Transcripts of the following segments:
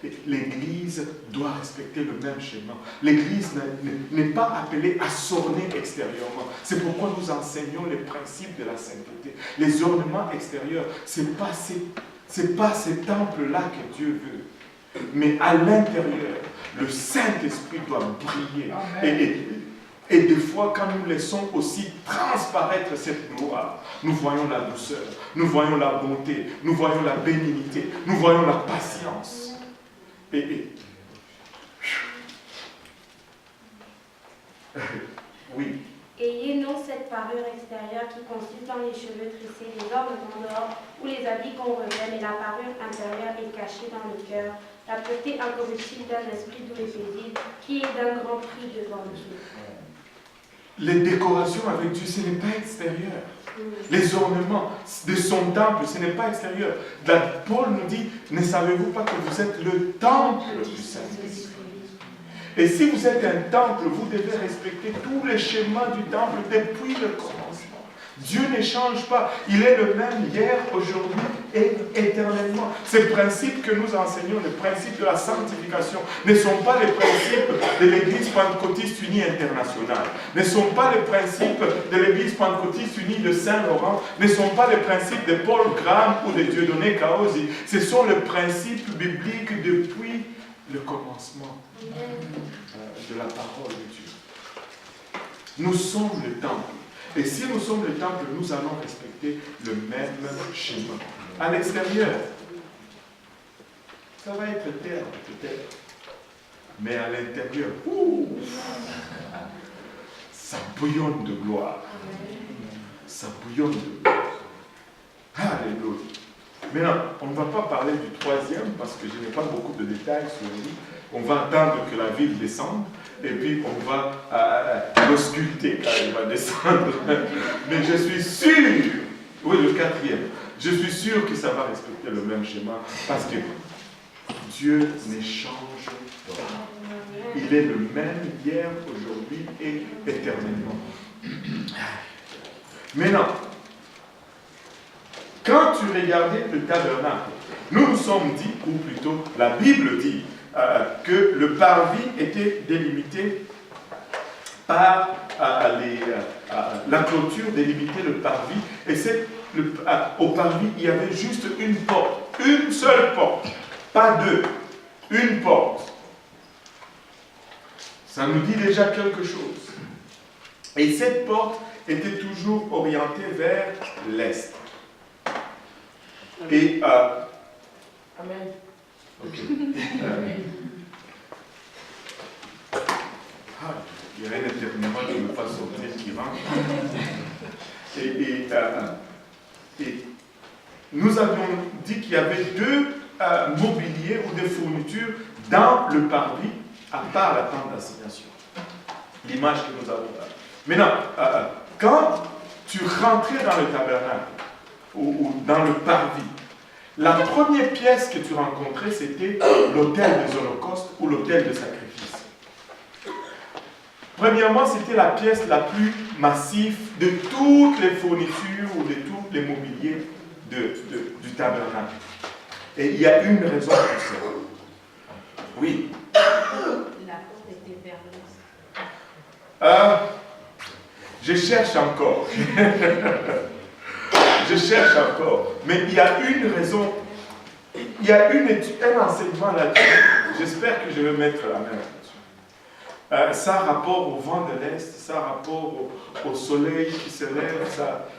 Et l'Église doit respecter le même schéma. L'Église n'est pas appelée à s'orner extérieurement. C'est pourquoi nous enseignons les principes de la sainteté. Les ornements extérieurs, ce n'est pas ces temples-là que Dieu veut. Mais à l'intérieur, le Saint-Esprit doit briller. Et des fois, quand nous laissons aussi transparaître cette gloire, nous voyons la douceur, nous voyons la bonté, nous voyons la bénignité, nous voyons la patience. Oui. Ayez non cette parure extérieure qui consiste dans les cheveux tressés, les ornements d'or ou les habits qu'on revêt, mais la parure intérieure est cachée dans le cœur, la pureté incorruptible d'un esprit doux et paisible, qui est d'un grand prix devant Dieu. Les décorations avec Dieu, ce n'est pas extérieur. Les ornements de son temple, ce n'est pas extérieur. Paul nous dit, ne savez-vous pas que vous êtes le temple du Saint-Esprit? Et si vous êtes un temple, vous devez respecter tous les schémas du temple depuis le commencement. Dieu ne change pas. Il est le même hier, aujourd'hui et éternellement. Ces principes que nous enseignons, les principes de la sanctification, ne sont pas les principes de l'Église pentecôtiste unie internationale, ne sont pas les principes de l'Église pentecôtiste unie de Saint-Laurent, ne sont pas les principes de Paul Graham ou de Dieudonné Kaosi. Ce sont les principes bibliques depuis le commencement de la parole de Dieu. Nous sommes le temple. Et si nous sommes le temple, nous allons respecter le même schéma. À l'extérieur, ça va être terne peut-être. Mais à l'intérieur, ça bouillonne de gloire. Ça bouillonne de gloire. Alléluia. Maintenant, on ne va pas parler du troisième parce que je n'ai pas beaucoup de détails sur lui. On va attendre que la ville descende et puis on va l'ausculter quand elle va descendre. Mais je suis sûr, oui, le quatrième, je suis sûr que ça va respecter le même schéma parce que Dieu ne change pas. Il est le même hier, aujourd'hui et éternellement. Maintenant, quand tu regardais le tabernacle, nous nous sommes dit, ou plutôt la Bible dit, que le parvis était délimité par la clôture délimitait le parvis. Et au parvis, il y avait juste une porte, une seule porte, pas deux, une porte. Ça nous dit déjà quelque chose. Et cette porte était toujours orientée vers l'est. Et Amen. ok. Il y a un éternement qui ne veut pas sortir, qui rentre. Et nous avions dit qu'il y avait deux mobiliers ou des fournitures dans le parvis, à part la tente d'assignation. L'image que nous avons là. Maintenant, quand tu rentrais dans le tabernacle, ou dans le parvis, la première pièce que tu rencontrais, c'était l'autel des holocaustes ou l'autel de sacrifice. Premièrement, c'était la pièce la plus massive de toutes les fournitures ou de tous les mobiliers du tabernacle. Et il y a une raison pour ça. Oui. La porte était vers l'est. Je cherche encore. Je cherche encore. Mais il y a une raison. Il y a un enseignement là-dessus. J'espère que je vais mettre la main là-dessus. Ça a rapport au vent de l'Est, ça a rapport au soleil qui se lève,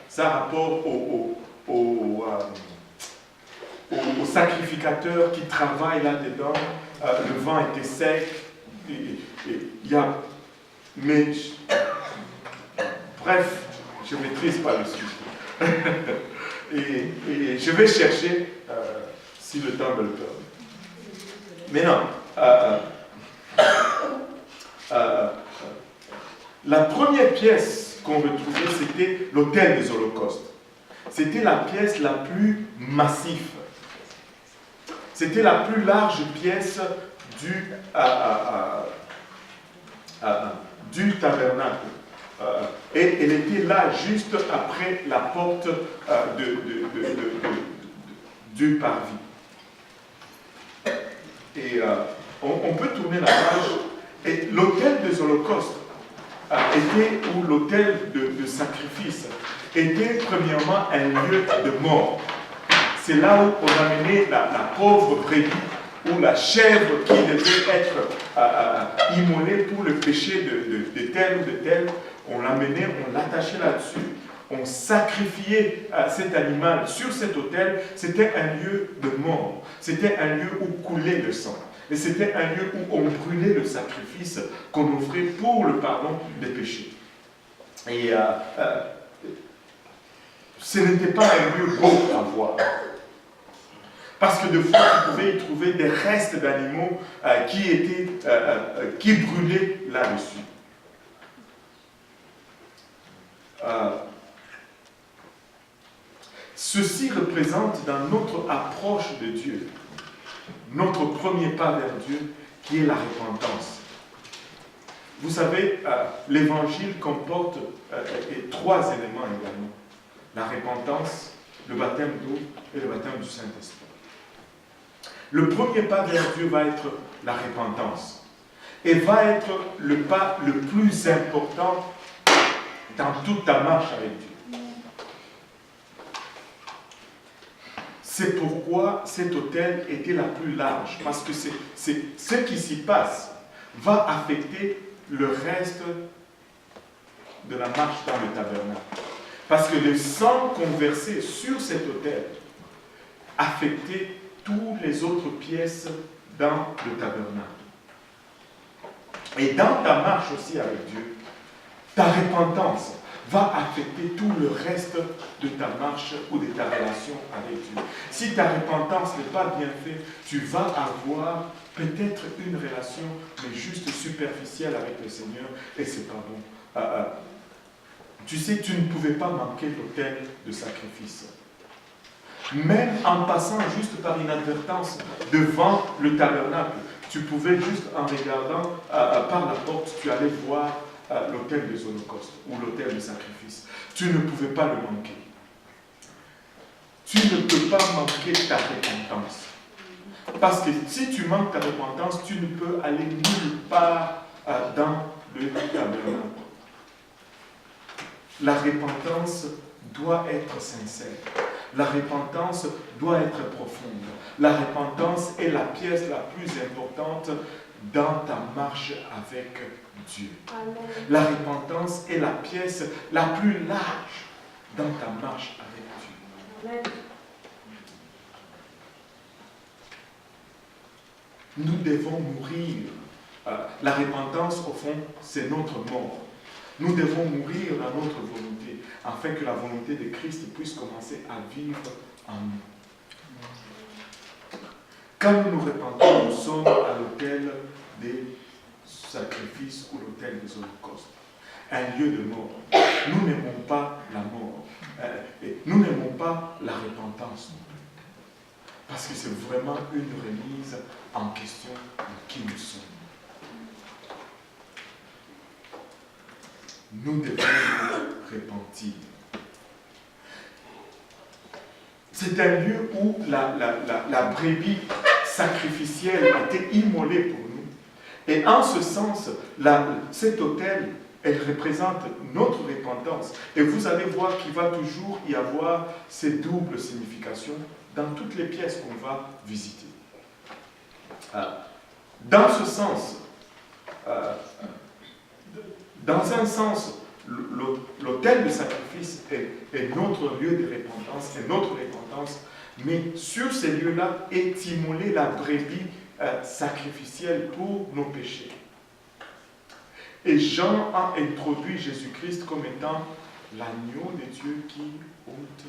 ça a rapport au sacrificateur qui travaille là-dedans. Le vent était sec. Mais, bref, je ne maîtrise pas le sujet. et je vais chercher si le temps me le permet. Mais non. La première pièce qu'on retrouvait, c'était l'autel des holocaustes. C'était la pièce la plus massive. C'était la plus large pièce du tabernacle. Et elle était là juste après la porte du parvis. Et on peut tourner la page. Et l'autel des holocaustes ou l'autel de sacrifice était premièrement un lieu de mort. C'est là où on amenait la pauvre brebis ou la chèvre qui devait être immolée pour le péché de tel ou de tel. On l'amenait, on l'attachait là-dessus, on sacrifiait cet animal sur cet autel. C'était un lieu de mort. C'était un lieu où coulait le sang. Et c'était un lieu où on brûlait le sacrifice qu'on offrait pour le pardon des péchés. Et ce n'était pas un lieu beau à voir. Parce que de fois, tu pouvais y trouver des restes d'animaux qui brûlaient là-dessus. Ceci représente dans notre approche de Dieu, notre premier pas vers Dieu, qui est la repentance. Vous savez, l'évangile comporte 3 éléments également. La repentance, le baptême d'eau et le baptême du Saint-Esprit. Le premier pas vers Dieu va être la repentance. Et va être le pas le plus important dans toute ta marche avec Dieu. C'est pourquoi cet autel était la plus large. Parce que ce qui s'y passe va affecter le reste de la marche dans le tabernacle. Parce que le sang qu'on versait sur cet autel affectait toutes les autres pièces dans le tabernacle. Et dans ta marche aussi avec Dieu, ta repentance va affecter tout le reste de ta marche ou de ta relation avec Dieu. Si ta repentance n'est pas bien faite, tu vas avoir peut-être une relation, mais juste superficielle avec le Seigneur, et c'est pas bon. Tu sais, tu ne pouvais pas manquer l'autel de sacrifice. Même en passant juste par inadvertance devant le tabernacle, tu pouvais juste en regardant par la porte, tu allais voir l'autel des holocaustes ou l'autel de sacrifice. Tu ne pouvais pas le manquer. Tu ne peux pas manquer ta repentance. Parce que si tu manques ta repentance, tu ne peux aller nulle part dans le tabernacle. La repentance doit être sincère. La repentance doit être profonde. La repentance est la pièce la plus importante dans ta marche avec Dieu. Amen. La repentance est la pièce la plus large dans ta marche avec Dieu. Amen. Nous devons mourir. La repentance, au fond, c'est notre mort. Nous devons mourir dans notre volonté, afin que la volonté de Christ puisse commencer à vivre en nous. Quand nous nous repentons, nous sommes à l'autel des sacrifices ou l'autel des holocaustes. Un lieu de mort. Nous n'aimons pas la mort. Et nous n'aimons pas la repentance non plus. Parce que c'est vraiment une remise en question de qui nous sommes. Nous devons nous repentir. C'est un lieu où la brebis sacrificielle était immolée pour nous. Et en ce sens, cet autel, elle représente notre repentance. Et vous allez voir qu'il va toujours y avoir ces doubles significations dans toutes les pièces qu'on va visiter. Dans ce sens, dans un sens, l'autel de sacrifice est notre lieu de repentance, est notre repentance, mais sur ces lieux-là est immolée la brebis sacrificielle pour nos péchés. Et Jean a introduit Jésus-Christ comme étant l'agneau de Dieu qui ôte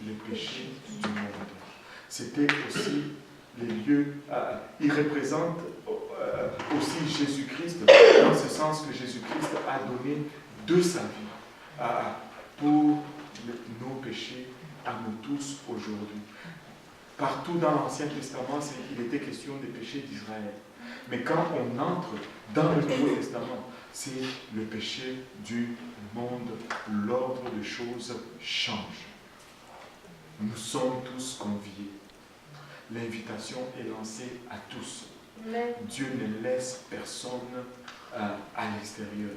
les péchés du monde. C'était aussi les lieux, il représente aussi Jésus-Christ, dans ce sens que Jésus-Christ a donné de sa vie pour nos péchés à nous tous aujourd'hui. Partout dans l'Ancien Testament, il était question des péchés d'Israël. Mais quand on entre dans le Nouveau Testament, c'est le péché du monde. L'ordre des choses change. Nous sommes tous conviés. l'invitation est lancée à tous. Amen. Dieu ne laisse personne à l'extérieur.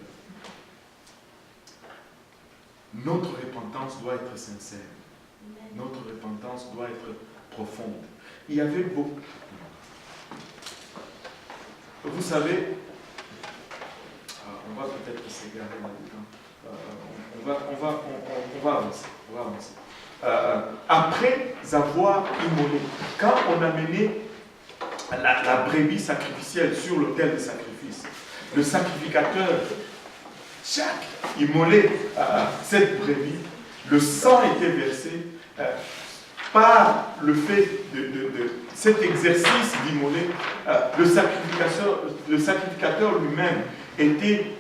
Notre repentance doit être sincère. Amen. Notre repentance doit être profonde. Il y avait beaucoup. Vous savez, on va peut-être s'égarer là-dedans. On va avancer. Après avoir immolé, quand on a mené la brebis sacrificielle sur l'autel de sacrifice, le sacrificateur, chaque immolé cette brebis, le sang était versé par le fait de cet exercice d'immoler. Le sacrificateur lui-même était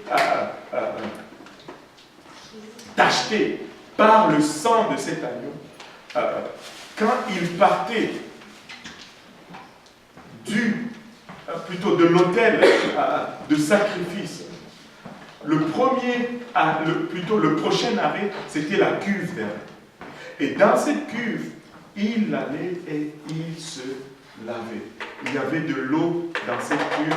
tacheté par le sang de cet agneau. Quand il partait plutôt de l'autel de sacrifice, le prochain arrêt, c'était la cuve d'air. Et dans cette cuve, il allait et il se lavait. Il y avait de l'eau dans cette cuve,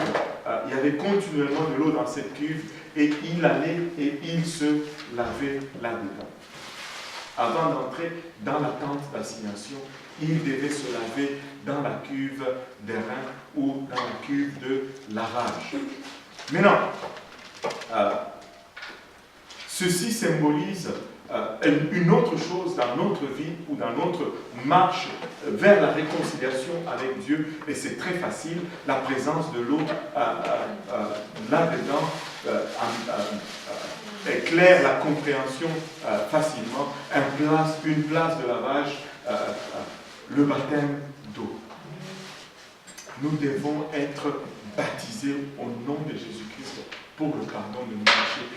il y avait continuellement de l'eau dans cette cuve, et il allait et il se lavait là-dedans. Avant d'entrer dans la tente d'assignation, il devait se laver dans la cuve d'airain ou dans la cuve de lavage. Maintenant, ceci symbolise une autre chose dans notre vie ou dans notre marche vers la réconciliation avec Dieu, et c'est très facile, la présence de l'eau là-dedans éclaire la compréhension facilement. Une place de lavage, le baptême d'eau. Nous devons être baptisés au nom de Jésus-Christ pour le pardon de nos péchés.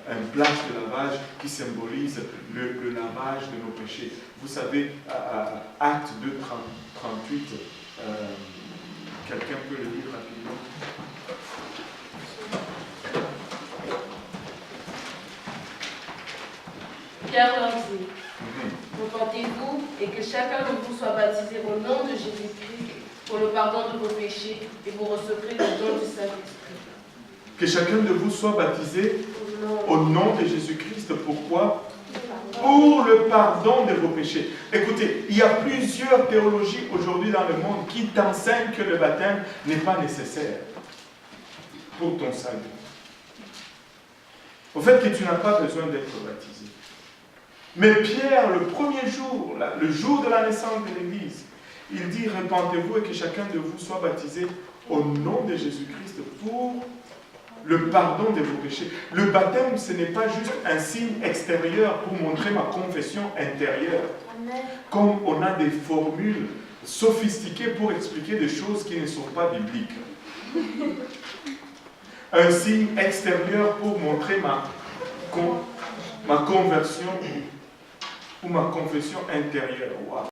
Un place de lavage qui symbolise le lavage de nos péchés. Vous savez, Acte 2, 38, quelqu'un peut le lire rapidement? Pierre leur dit, repentez-vous et que chacun de vous soit baptisé au nom de Jésus-Christ pour le pardon de vos péchés et vous recevrez le don du Saint-Esprit. Que chacun de vous soit baptisé au nom de Jésus-Christ. Pourquoi? Pour le pardon de vos péchés. Écoutez, il y a plusieurs théologies aujourd'hui dans le monde qui t'enseignent que le baptême n'est pas nécessaire pour ton salut. Au fait que tu n'as pas besoin d'être baptisé. Mais Pierre, le premier jour, le jour de la naissance de l'Église, il dit, repentez-vous et que chacun de vous soit baptisé au nom de Jésus-Christ pour le pardon de vos péchés. Le baptême, ce n'est pas juste un signe extérieur pour montrer ma confession intérieure. Amen. Comme on a des formules sophistiquées pour expliquer des choses qui ne sont pas bibliques. Un signe extérieur pour montrer ma conversion ou ma confession intérieure. Wow.